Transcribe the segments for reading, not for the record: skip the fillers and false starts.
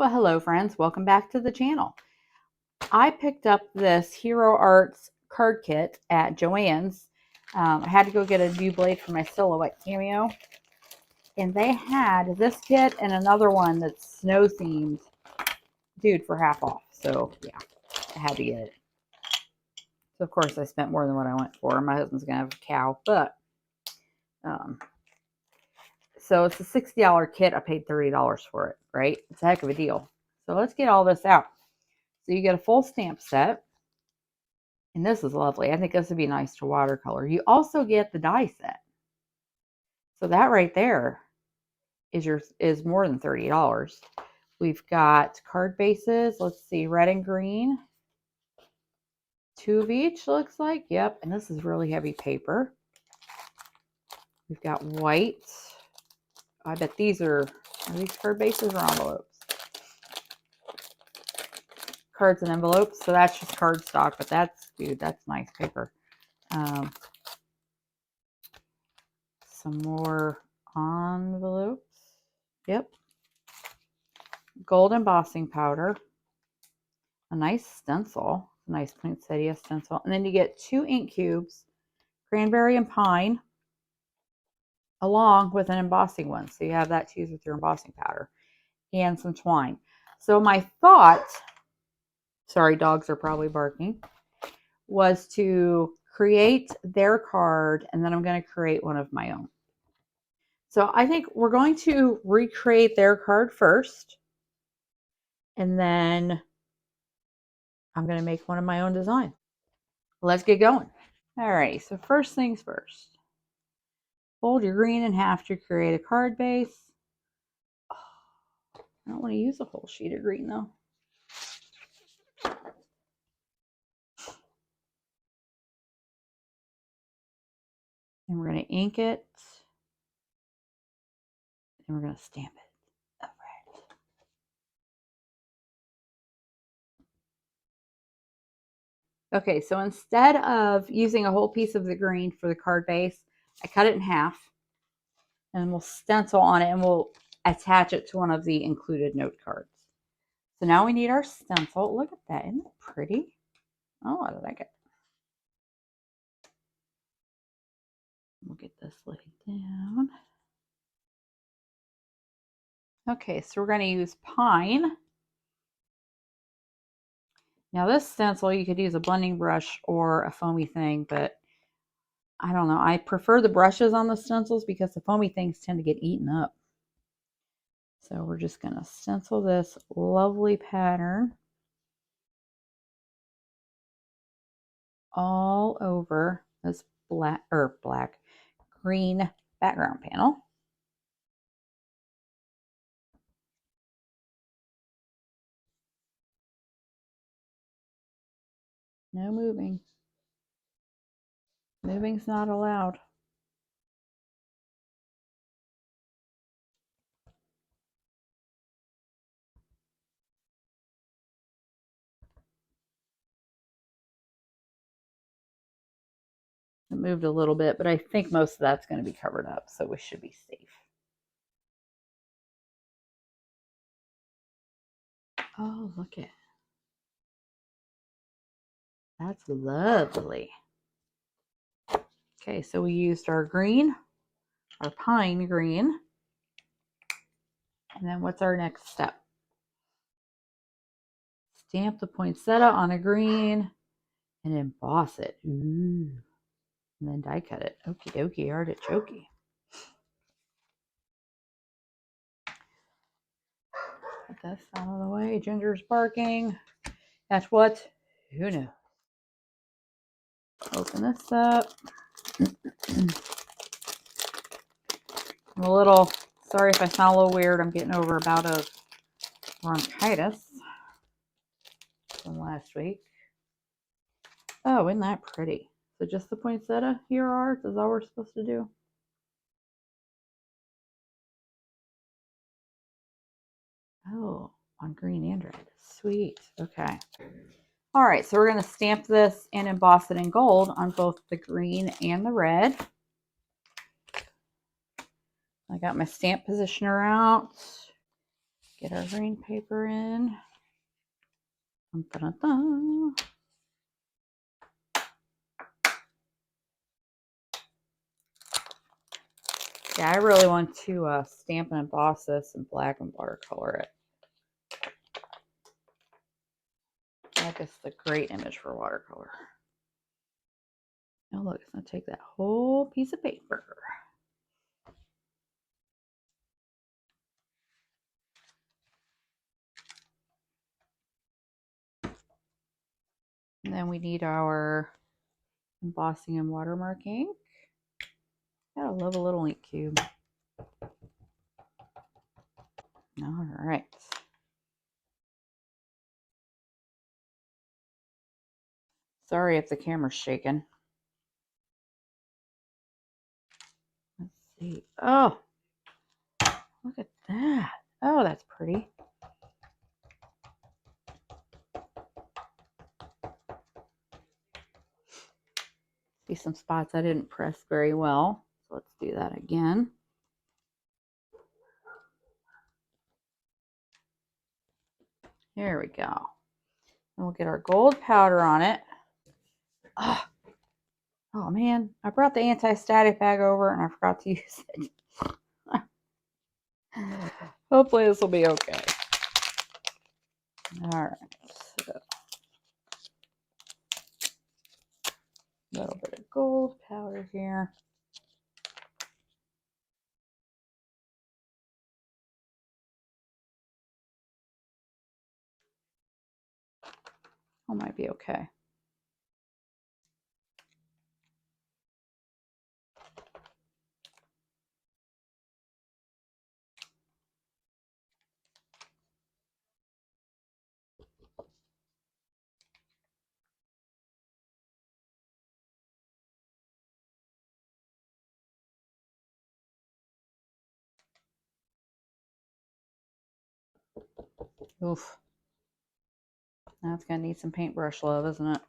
Well, hello friends, welcome back to the channel. I picked up this Hero Arts card kit at Joann's. I had to go get a new blade for my Silhouette Cameo. And they had this kit and another one that's snow themed, dude, for half off. So yeah, I had to get it. So of course I spent more than what I went for. My husband's gonna have a cow, but so it's a $60 kit. I paid $30 for it, right? It's a heck of a deal. So let's get all this out. So you get a full stamp set. And this is lovely. I think this would be nice to watercolor. You also get the die set. So that right there is more than $30. We've got card bases. Let's see, red and green. 2 of each looks like. Yep. And this is really heavy paper. We've got white. I bet these are these card bases or envelopes? Cards and envelopes. So that's just cardstock, but that's, dude, that's nice paper. Some more envelopes. Yep. Gold embossing powder. A nice stencil. A nice poinsettia stencil. And then you get 2 ink cubes, cranberry and pine, along with an embossing one. So you have that to use with your embossing powder. And some twine. So my thought, sorry, dogs are probably barking, was to create their card, and then I'm going to create one of my own. So I think we're going to recreate their card first, and then I'm going to make one of my own design. Let's get going. Alrighty, so first things first. Fold your green in half to create a card base. Oh, I don't want to use a whole sheet of green though. And we're going to ink it. And we're going to stamp it. Okay, so instead of using a whole piece of the green for the card base, I cut it in half. And we'll stencil on it and we'll attach it to one of the included note cards. So now we need our stencil. Look at that. Isn't that pretty? Oh, I like it. We'll get this laid down. Okay, so we're going to use pine. Now this stencil, you could use a blending brush or a foamy thing, but I don't know. I prefer the brushes on the stencils because the foamy things tend to get eaten up. So we're just going to stencil this lovely pattern all over this green background panel. No moving. Moving's not allowed. It moved a little bit, but I think most of that's going to be covered up, so we should be safe. Oh, look at it. That's lovely. Okay, so we used our green, our pine green. And then what's our next step? Stamp the poinsettia on a green and emboss it. Ooh. And then die cut it. Okie dokie, artichokey. Put this out of the way. Ginger's barking. That's what? Who knows? Open this up. I'm a little sorry if I sound a little weird. I'm getting over a bout of bronchitis from last week. Oh, isn't that pretty? So just the poinsettia Hero Arts is all we're supposed to do. Oh, on green and red. Sweet. Okay. All right, so we're going to stamp this and emboss it in gold on both the green and the red. I got my stamp positioner out. Get our green paper in. Dun, dun, dun. Yeah, I really want to stamp and emboss this in black and watercolor it. I think it's a great image for watercolor. Oh, look, it's going to take that whole piece of paper. And then we need our embossing and watermark ink. Gotta love a little ink cube. All right. Sorry if the camera's shaking. Let's see. Oh, look at that. Oh, that's pretty. See some spots I didn't press very well. So let's do that again. There we go. And we'll get our gold powder on it. Oh man, I brought the anti-static bag over and I forgot to use it. Hopefully this will be okay. All right, so a little bit of gold powder here. That might be okay. Oof. That's gonna need some paintbrush love, isn't it?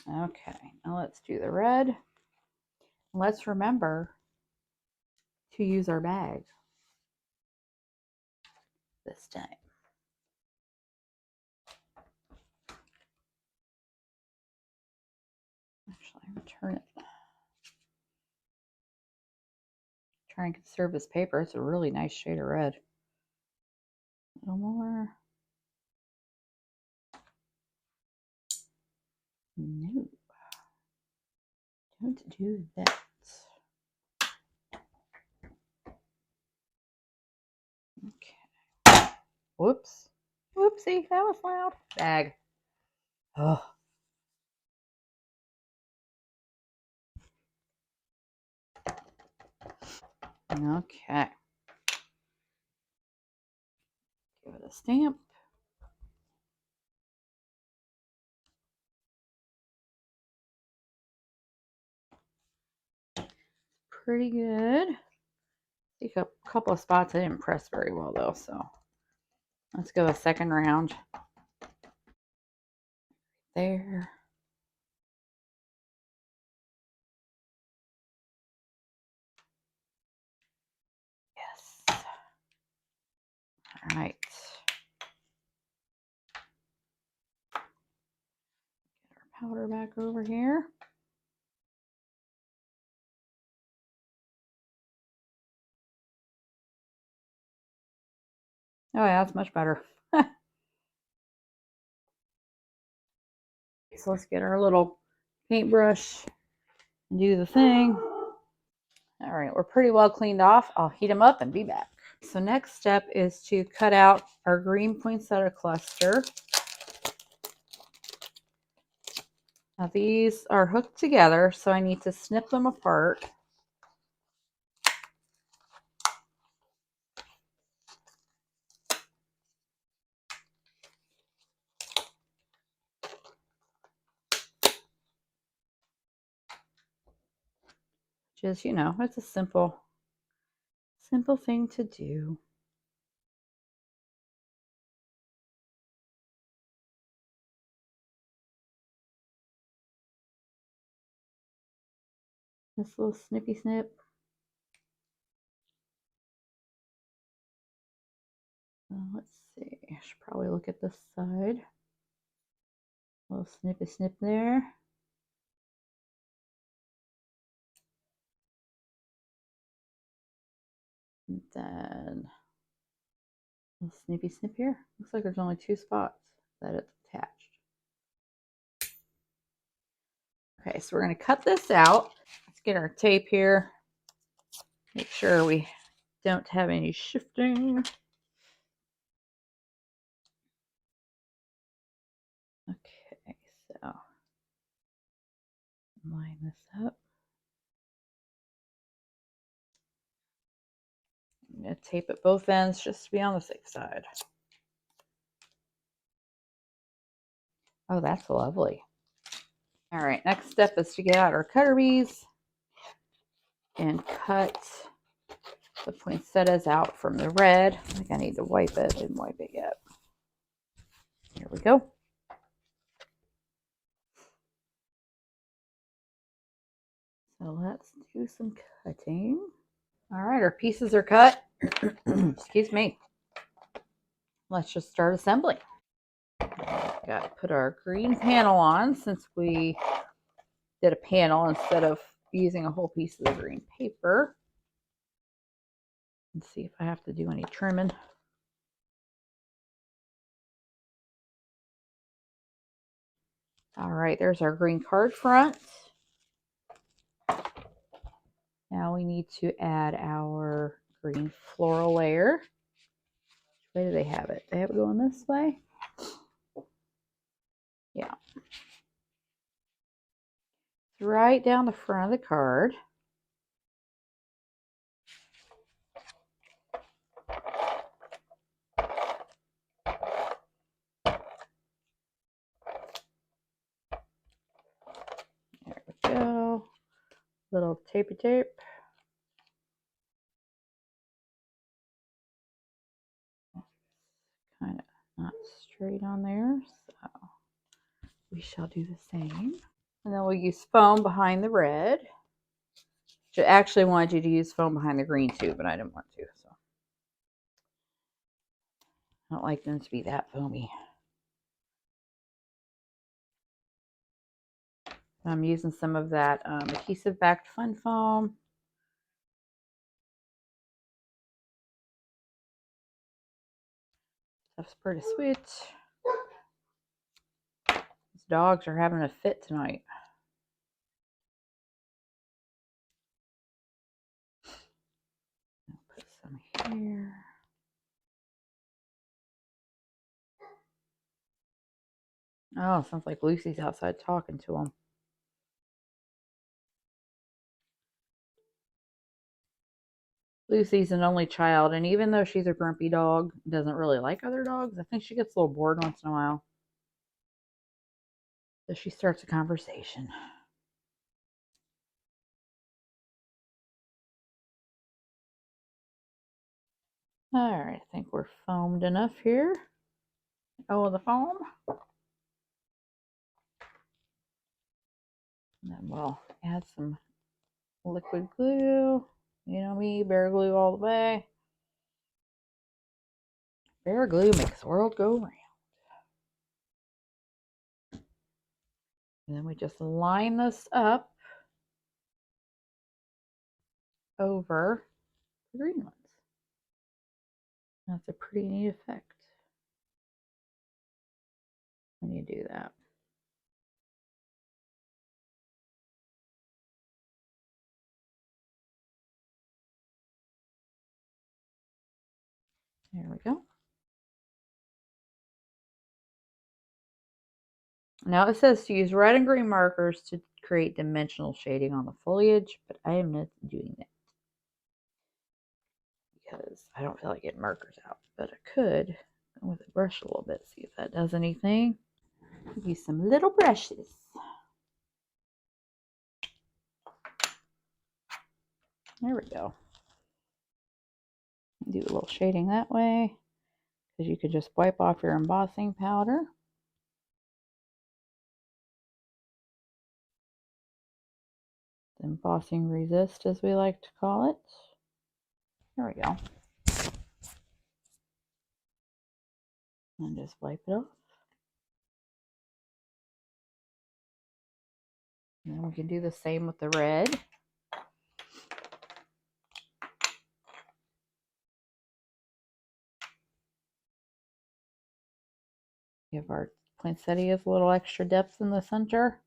Okay, now let's do the red. Let's remember to use our bag this time. Actually, I'm gonna turn it. Try and conserve this paper. It's a really nice shade of red. A little more. No, don't do that. Okay. Whoops. Whoopsie, that was loud. Bag. Oh. Okay. Give it a stamp. Pretty good. Take a couple of spots I didn't press very well though, so let's go a second round. There. Yes. All right. Get our powder back over here. Oh yeah, that's much better. So let's get our little paintbrush and do the thing. All right, we're pretty well cleaned off. I'll heat them up and be back. So next step is to cut out our green poinsettia cluster. Now these are hooked together, so I need to snip them apart. Just, you know, it's a simple thing to do. This little snippy snip. Let's see. I should probably look at this side. A little snippy snip there. And then a little snippy snip here. Looks like there's only 2 spots that it's attached. Okay, so we're going to cut this out. Let's get our tape here. Make sure we don't have any shifting. Okay, so line this up. I'm going to tape at both ends just to be on the safe side. Oh, that's lovely. All right, next step is to get out our cutter bees and cut the poinsettias out from the red. I think I need to wipe it. I didn't wipe it yet. Here we go. So let's do some cutting. All right, our pieces are cut. Excuse me. Let's just start assembling. Got to put our green panel on since we did a panel instead of using a whole piece of the green paper. Let's see if I have to do any trimming. All right, there's our green card front. Now we need to add our green floral layer. Which way do they have it? They have it going this way? Yeah. It's right down the front of the card. There we go. Little tapey tape. Kind of not straight on there, so we shall do the same. And then we'll use foam behind the red. I actually wanted you to use foam behind the green too, but I didn't want to, so I don't like them to be that foamy. I'm using some of that adhesive backed fun foam. Stuff's pretty sweet. These dogs are having a fit tonight. I'll put some here. Oh, sounds like Lucy's outside talking to him. Lucy's an only child, and even though she's a grumpy dog, doesn't really like other dogs, I think she gets a little bored once in a while. So she starts a conversation. All right, I think we're foamed enough here. Oh, the foam. And then we'll add some liquid glue. You know me, Bear Glue all the way. Bear Glue makes the world go round. And then we just line this up over the green ones. That's a pretty neat effect when you do that. There we go. Now it says to use red and green markers to create dimensional shading on the foliage, but I am not doing that because I don't feel like getting markers out. But I could go with a brush a little bit, see if that does anything. Use some little brushes. There we go. Do a little shading that way because you could just wipe off your embossing powder. The embossing resist, as we like to call it. There we go. And just wipe it off. And then we can do the same with the red. Give our poinsettias a little extra depth in the center.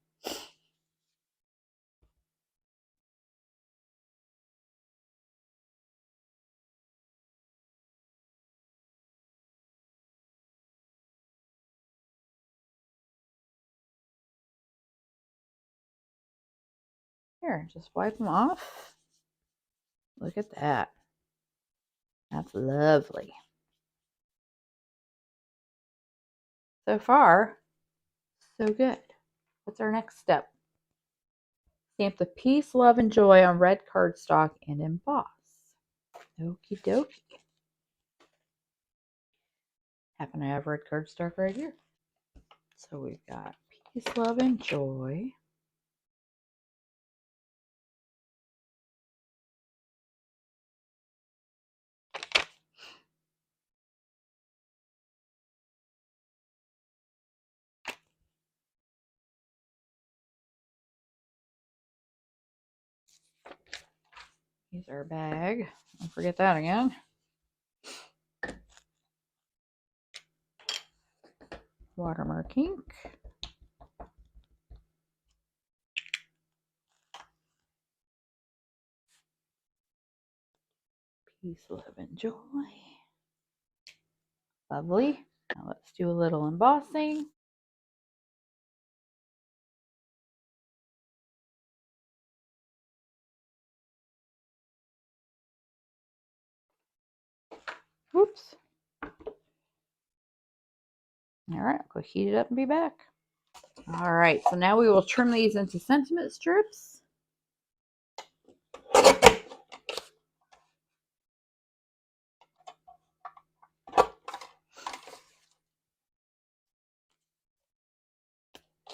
Here, just wipe them off. Look at that. That's lovely. So far, so good. What's our next step? Stamp the peace, love, and joy on red cardstock and emboss. Okie dokie. Happen to have red cardstock right here. So we've got peace, love, and joy. Here's our bag. Don't forget that again. Watermark ink. Peace, love, and joy. Lovely. Now let's do a little embossing. Whoops. All right, I'll go heat it up and be back. All right, so now we will trim these into sentiment strips.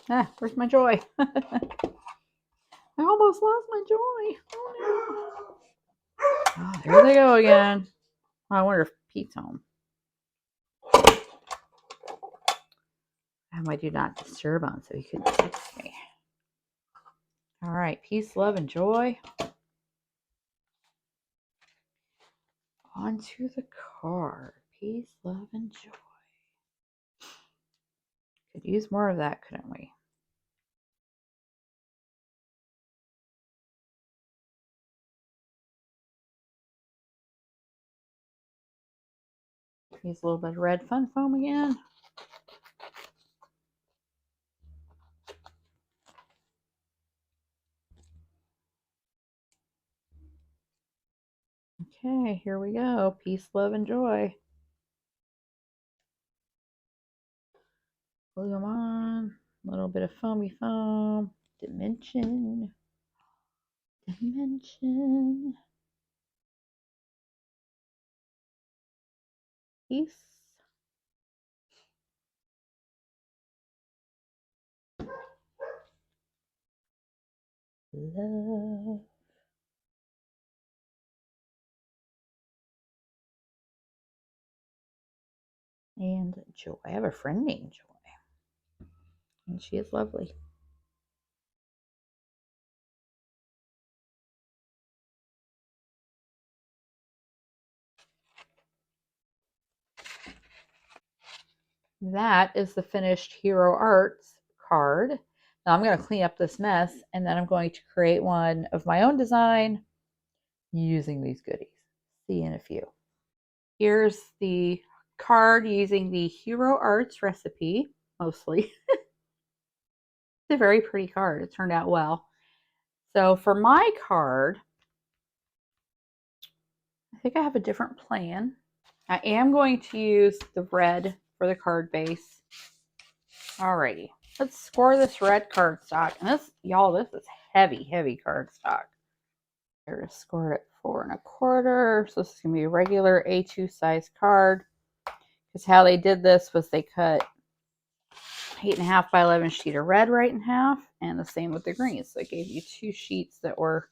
Ah, where's my joy? I almost lost my joy. Oh, no. Oh, there they go again. I wonder if Pete's home. I have my do not disturb on so he couldn't text me. All right, peace, love, and joy. Onto the card. Peace, love, and joy. Could use more of that, couldn't we? Use a little bit of red fun foam again. Okay, here we go. Peace, love, and joy. Glue them on. A little bit of foamy foam. Dimension. Dimension. Peace. Love. And joy. I have a friend named Joy. And she is lovely. That is the finished Hero Arts card. Now I'm going to clean up this mess and then I'm going to create one of my own design using these goodies. See you in a few. Here's the card using the Hero Arts recipe, mostly. It's a very pretty card. It turned out well. So for my card, I think I have a different plan. I am going to use the red for the card base. Alrighty, let's score this red cardstock. And this, y'all, this is heavy, heavy cardstock. Here to score it 4 1/4. So this is gonna be a regular A2 size card. Because how they did this was they cut 8.5 by 11 sheet of red right in half, and the same with the greens. So I gave you 2 sheets that were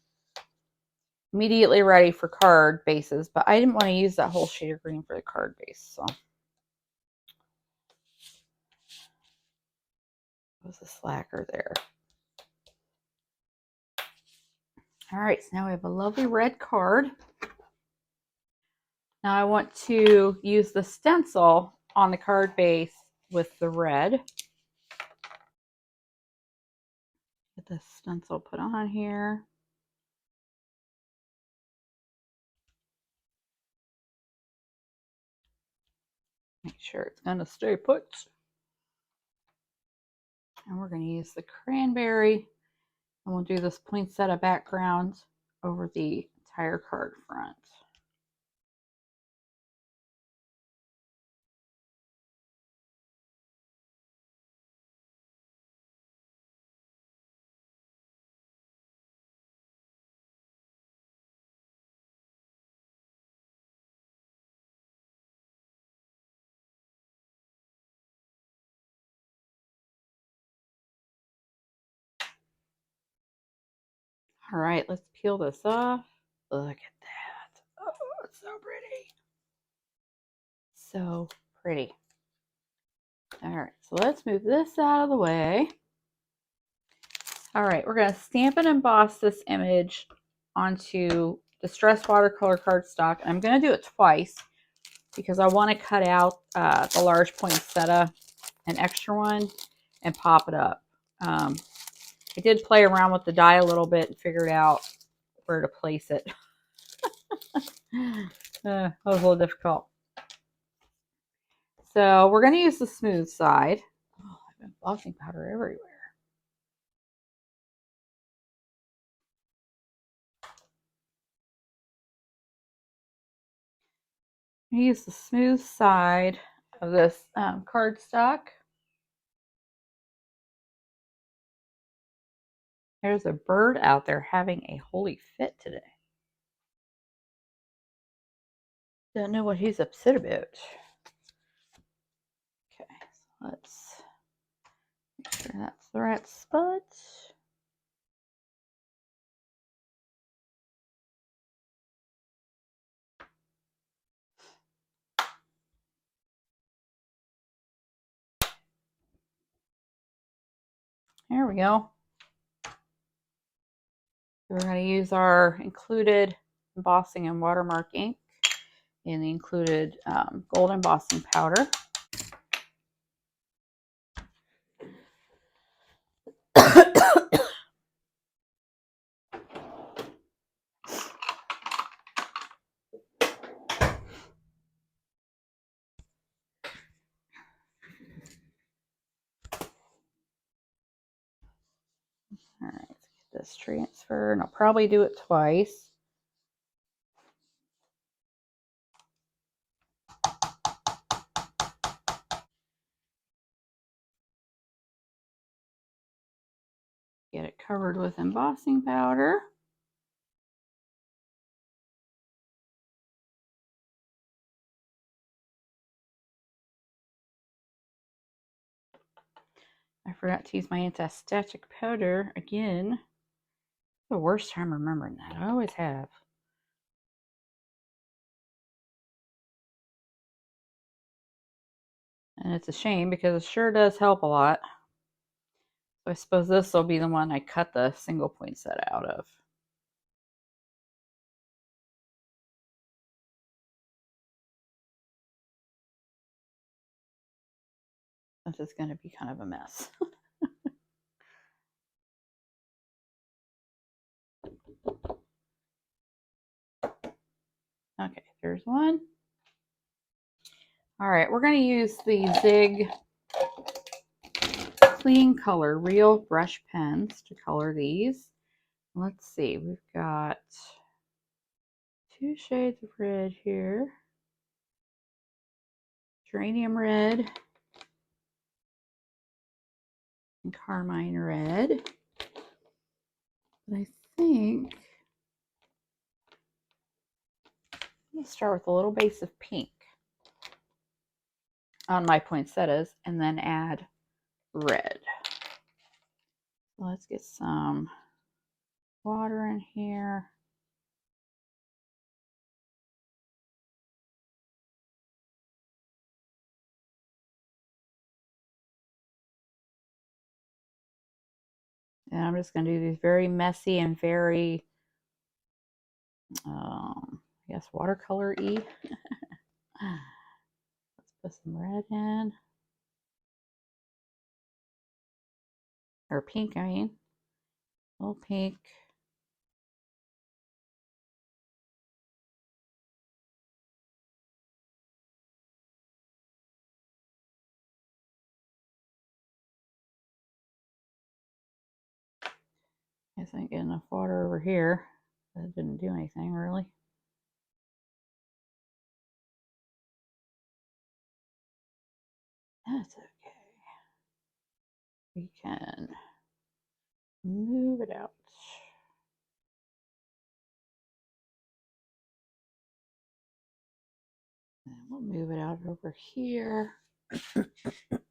immediately ready for card bases, but I didn't want to use that whole sheet of green for the card base. So was a slacker there. All right, so now we have a lovely red card. Now I want to use the stencil on the card base with the red. Get the stencil put on here. Make sure it's going to stay put. And we're going to use the cranberry. And we'll do this poinsettia background over the entire card front. All right, let's peel this off. Look at that. Oh, it's so pretty. So pretty. All right, so let's move this out of the way. All right, we're going to stamp and emboss this image onto Distress Watercolor cardstock. I'm going to do it twice because I want to cut out the large poinsettia, an extra one, and pop it up. I did play around with the die a little bit and figured out where to place it. That was a little difficult. So we're going to use the smooth side. Oh, I have embossing powder everywhere. Use the smooth side of this cardstock. There's a bird out there having a holy fit today. Don't know what he's upset about. Okay, so let's make sure that's the right spot. There we go. We're going to use our included embossing and watermark ink and the included gold embossing powder. All right, let's get this transferred, and I'll probably do it twice. Get it covered with embossing powder. I forgot to use my anti-static powder again. The worst time remembering that. I always have. And it's a shame because it sure does help a lot. So I suppose this will be the one I cut the single poinsettia out of. This is going to be kind of a mess. Okay, there's one. All right, we're going to use the Zig Clean Color Real Brush Pens to color these. Let's see, we've got 2 shades of red here. Geranium red and carmine red. But I think I'm going to start with a little base of pink on my poinsettias and then add red. Let's get some water in here. And I'm just going to do these very messy and very, I guess, watercolor-y. Let's put some red in. Or pink, I mean. A little pink. I guess I ain't getting enough water over here. That didn't do anything, really. That's okay. We can move it out. And we'll move it out over here.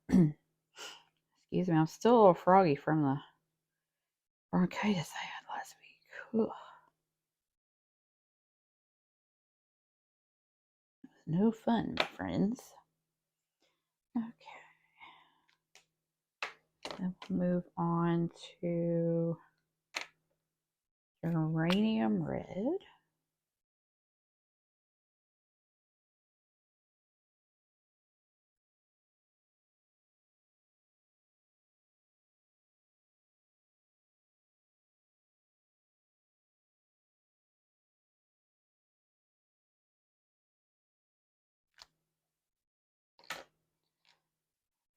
Excuse me, I'm still a little froggy from the bronchitis I had last week. Ugh. It was no fun, my friends. Okay. Then we'll move on to geranium red.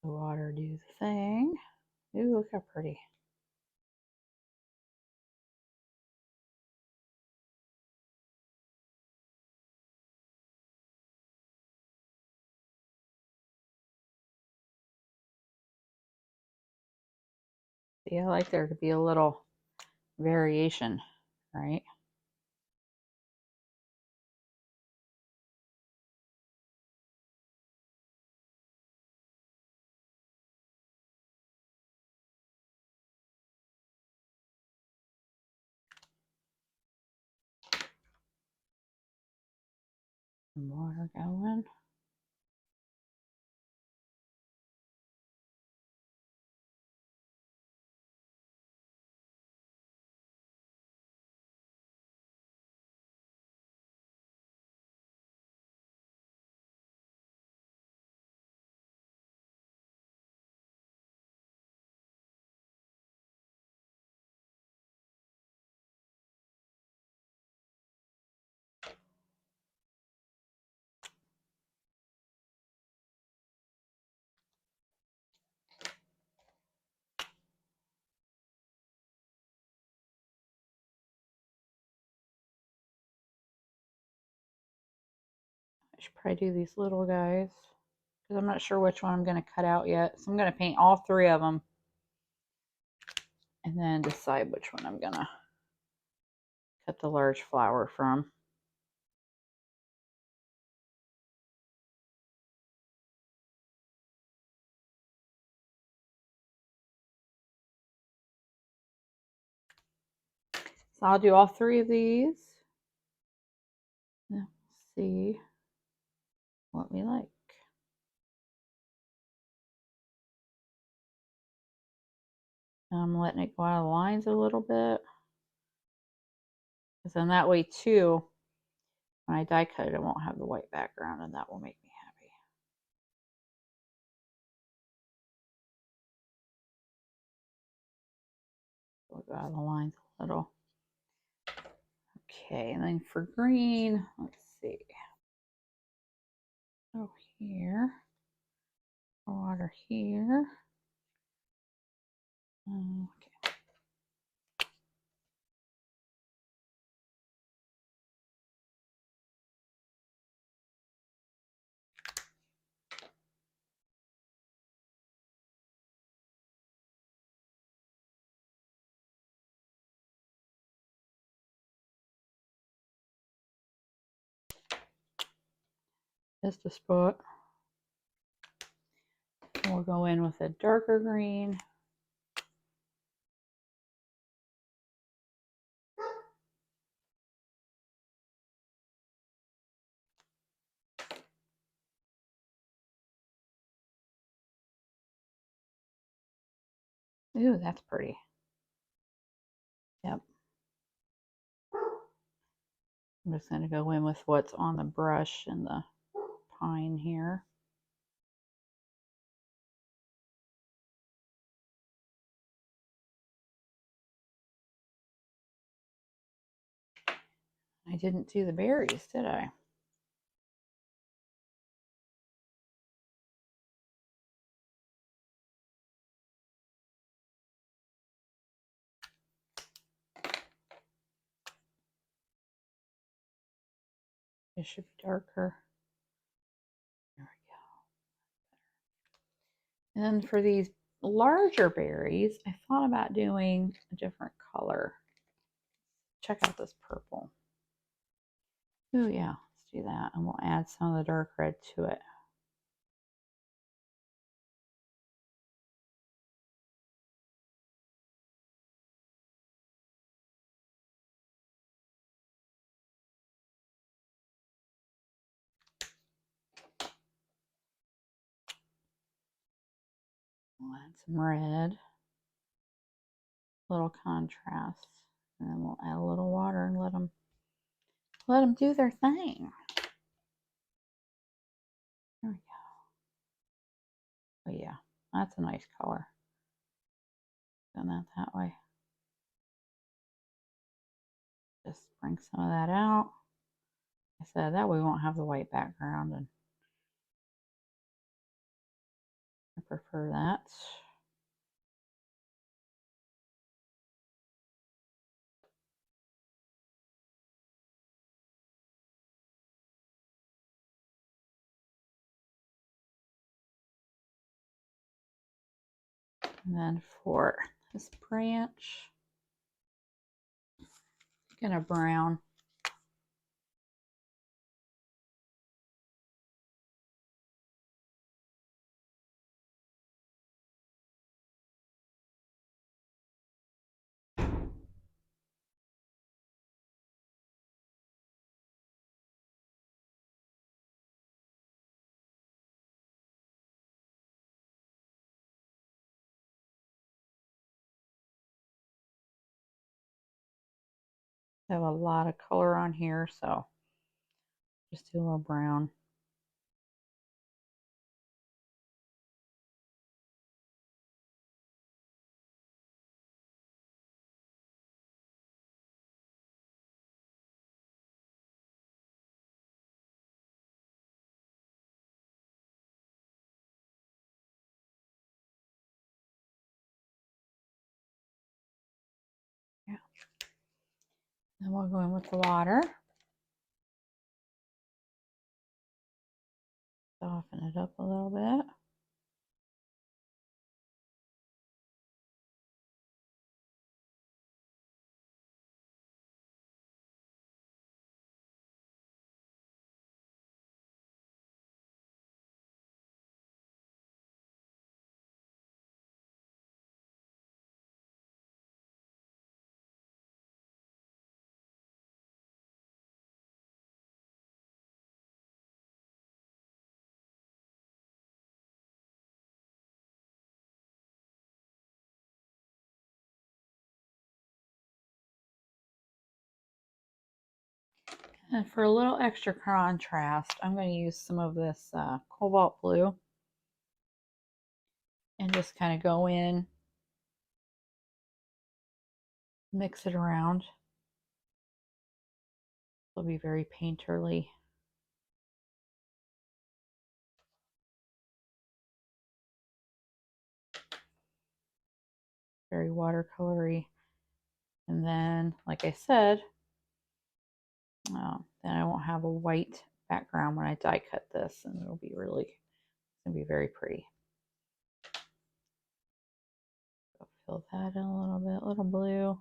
The water do the thing. Ooh, look how pretty. See, I like there to be a little variation, right? Some water going. I should probably do these little guys because I'm not sure which one I'm going to cut out yet. So I'm going to paint all three of them and then decide which one I'm going to cut the large flower from. So I'll do all three of these. Now we'll see what we like. I'm letting it go out of the lines a little bit. Because then that way too, when I die cut it, it won't have the white background and that will make me happy. We'll go out of the lines a little. Okay, and then for green, let's see. Oh, here. Water here. Okay. Just a spot. We'll go in with a darker green. Ooh, that's pretty. Yep. I'm just going to go in with what's on the brush and the pine here. I didn't do the berries, did I? It should be darker. There we go. And then for these larger berries, I thought about doing a different color. Check out this purple. Oh yeah, let's do that. And we'll add some of the dark red to it. We'll add some red, a little contrast, and then we'll add a little water and let them do their thing. There we go. Oh yeah, that's a nice color. Done that way. Just bring some of that out. I said that way we won't have the white background, and I prefer that. And then for this branch, I'm gonna brown. I have a lot of color on here, so just do a little brown. Yeah. Then we'll go in with the water. Soften it up a little bit. And for a little extra contrast, I'm going to use some of this cobalt blue and just kind of go in, mix it around. It'll be very painterly. Very watercolory. And then, like I said, then I won't have a white background when I die cut this, and it'll be really, it's going to be very pretty. So fill that in a little bit, little blue.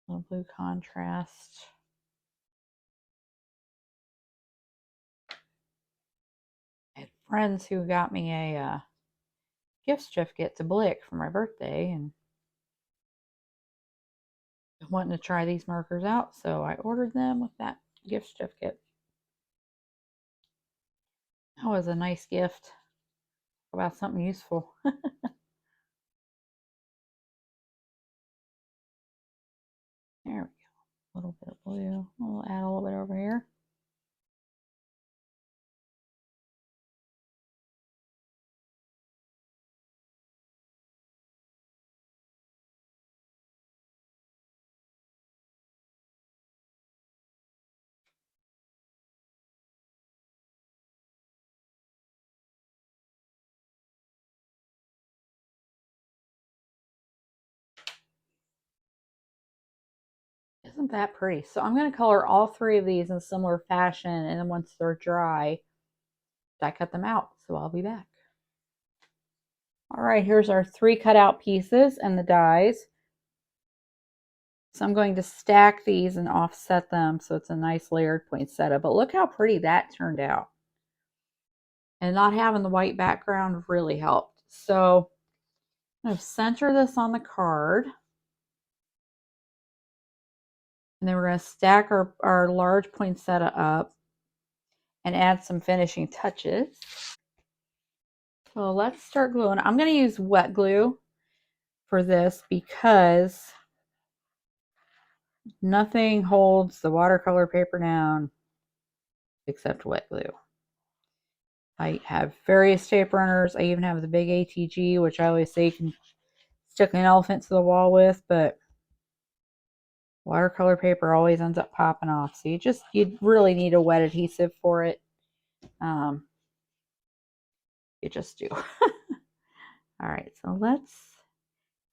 Little blue contrast. friends who got me a gift certificate to Blick for my birthday and wanting to try these markers out, so I ordered them with that gift certificate. That was a nice gift about something useful. There we go. A little bit of blue. We'll add a little bit over here. Isn't that pretty? So I'm going to color all three of these in a similar fashion, and then once they're dry, I cut them out. So I'll be back. All right, here's our 3 cutout pieces and the dies. So I'm going to stack these and offset them so it's a nice layered poinsettia. But look how pretty that turned out. And not having the white background really helped. So I'm going to center this on the card. And then we're going to stack our large poinsettia up and add some finishing touches. So let's start gluing. I'm going to use wet glue for this because nothing holds the watercolor paper down except wet glue. I have various tape runners. I even have the big ATG, which I always say you can stick an elephant to the wall with, but watercolor paper always ends up popping off. So you really need a wet adhesive for it. You just do. All right, so we're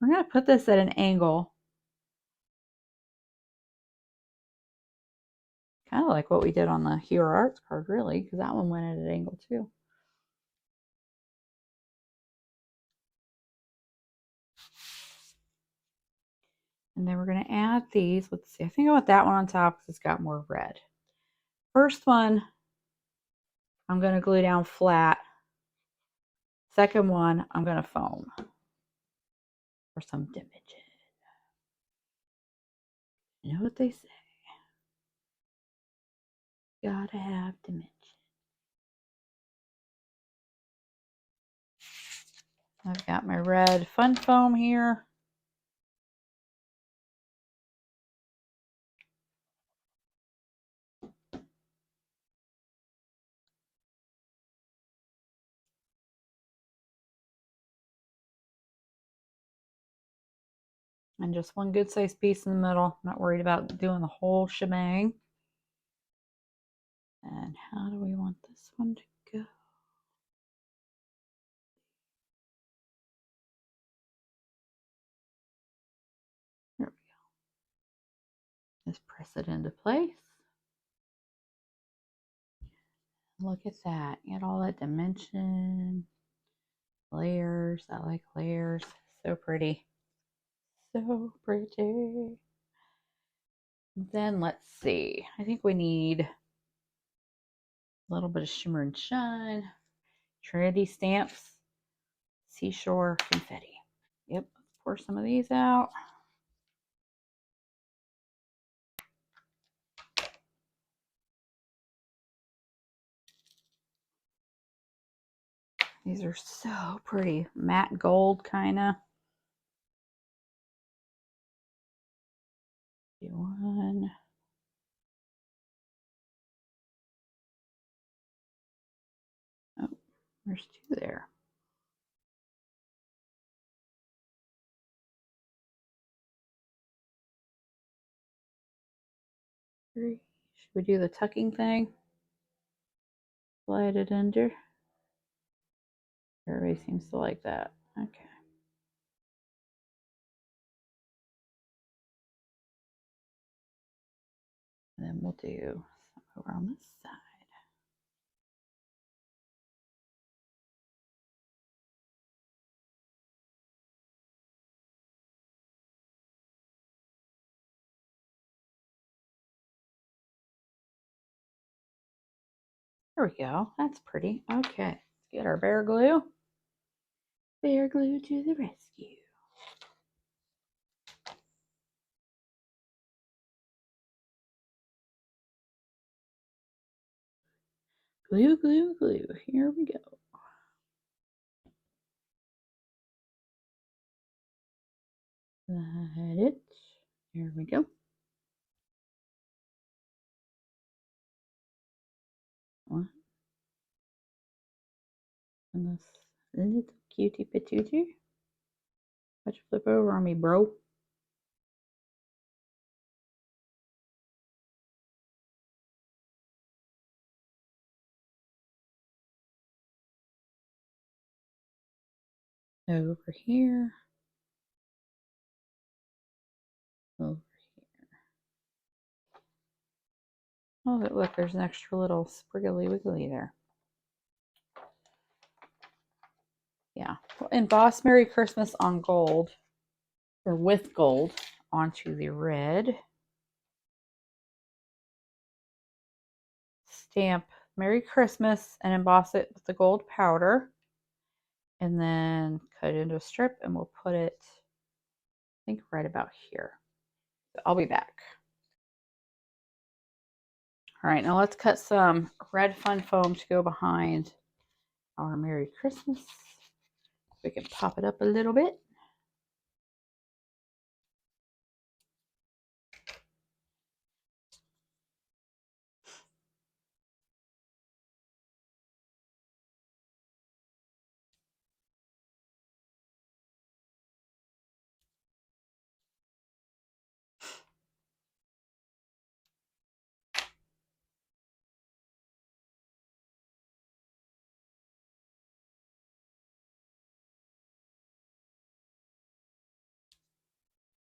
going to put this at an angle. Kind of like what we did on the Hero Arts card, really, because that one went at an angle too. And then we're going to add these. Let's see. I think I want that one on top because it's got more red. First one, I'm going to glue down flat. Second one, I'm going to foam for some dimension. You know what they say? Gotta have dimension. I've got my red fun foam here. And just one good sized piece in the middle. Not worried about doing the whole shebang. And how do we want this one to go? There we go. Just press it into place. Look at that. Get all that dimension. Layers. I like layers. So pretty. So pretty. Then let's see. I think we need a little bit of shimmer and shine. Trinity stamps. Seashore confetti. Yep. Let's pour some of these out. These are so pretty. Matte gold kind of. One. Oh, there's 2 there. Should we do the tucking thing? Slide it under. Everybody seems to like that. Okay. And then we'll do some over on this side. There we go. That's pretty. Okay. Get our Bear Glue. Bear Glue to the rescue. Glue, glue, glue. Here we go. Let it. Here we go. One. And this little cutie patootie. Watch you flip over on me, bro. Over here. Over here. Oh, look, there's an extra little spriggly wiggly there. Yeah. We'll emboss Merry Christmas on gold, or with gold, onto the red. Stamp Merry Christmas and emboss it with the gold powder. And then cut it into a strip, and we'll put it, I think, right about here. So I'll be back. All right, now let's cut some red fun foam to go behind our Merry Christmas. We can pop it up a little bit.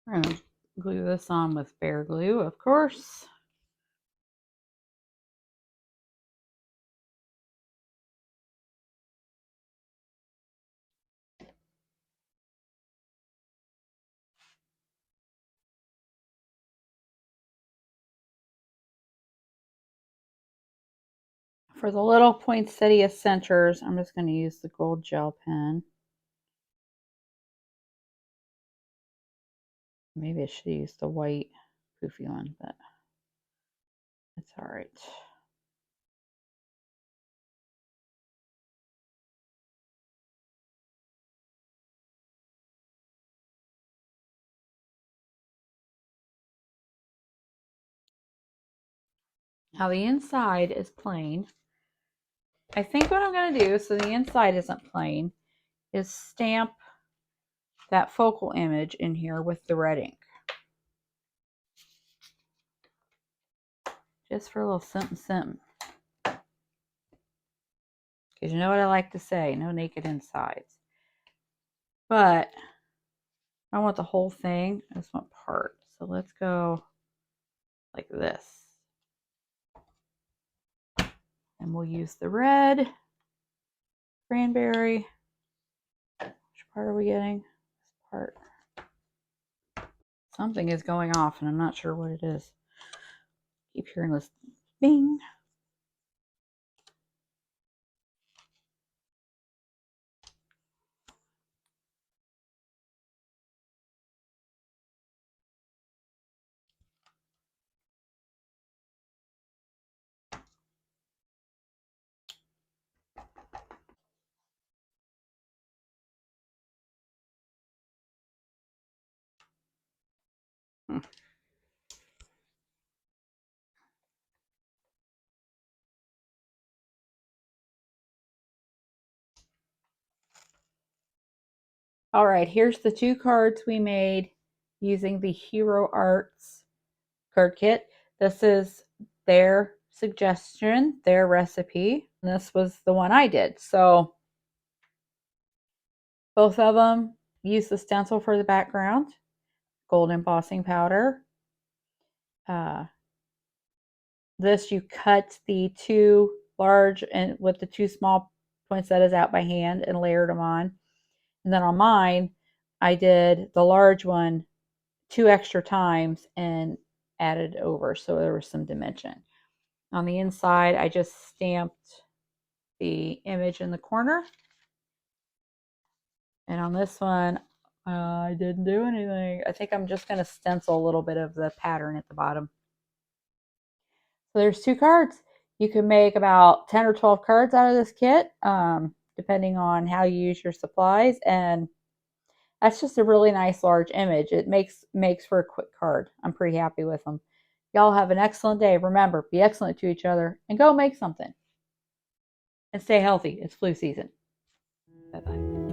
We're going to glue this on with Bear Glue, of course. For the little poinsettia centers, I'm just going to use the gold gel pen. Maybe I should use the white poofy one, but it's all right. Now the inside is plain. I think what I'm going to do, so the inside isn't plain, is stamp that focal image in here with the red ink. Just for a little something, something. Because you know what I like to say, no naked insides. But I want the whole thing. I just want part. So let's go like this. And we'll use the red cranberry. Which part are we getting? This part. Something is going off and I'm not sure what it is. Keep hearing this bing. All right, here's the 2 cards we made using the Hero Arts card kit. This is their suggestion, their recipe. And this was the one I did. So both of them use the stencil for the background, gold embossing powder. This you cut the 2 large and with the 2 small poinsettias out by hand and layered them on. And then on mine, I did the large one 2 extra times and added over, so there was some dimension. On the inside, I just stamped the image in the corner. And on this one, I didn't do anything. I think I'm just going to stencil a little bit of the pattern at the bottom. So there's 2 cards. You can make about 10 or 12 cards out of this kit, depending on how you use your supplies. And that's just a really nice large image. It makes for a quick card. I'm pretty happy with them. Y'all have an excellent day. Remember, be excellent to each other and go make something. And stay healthy. It's flu season. Bye-bye.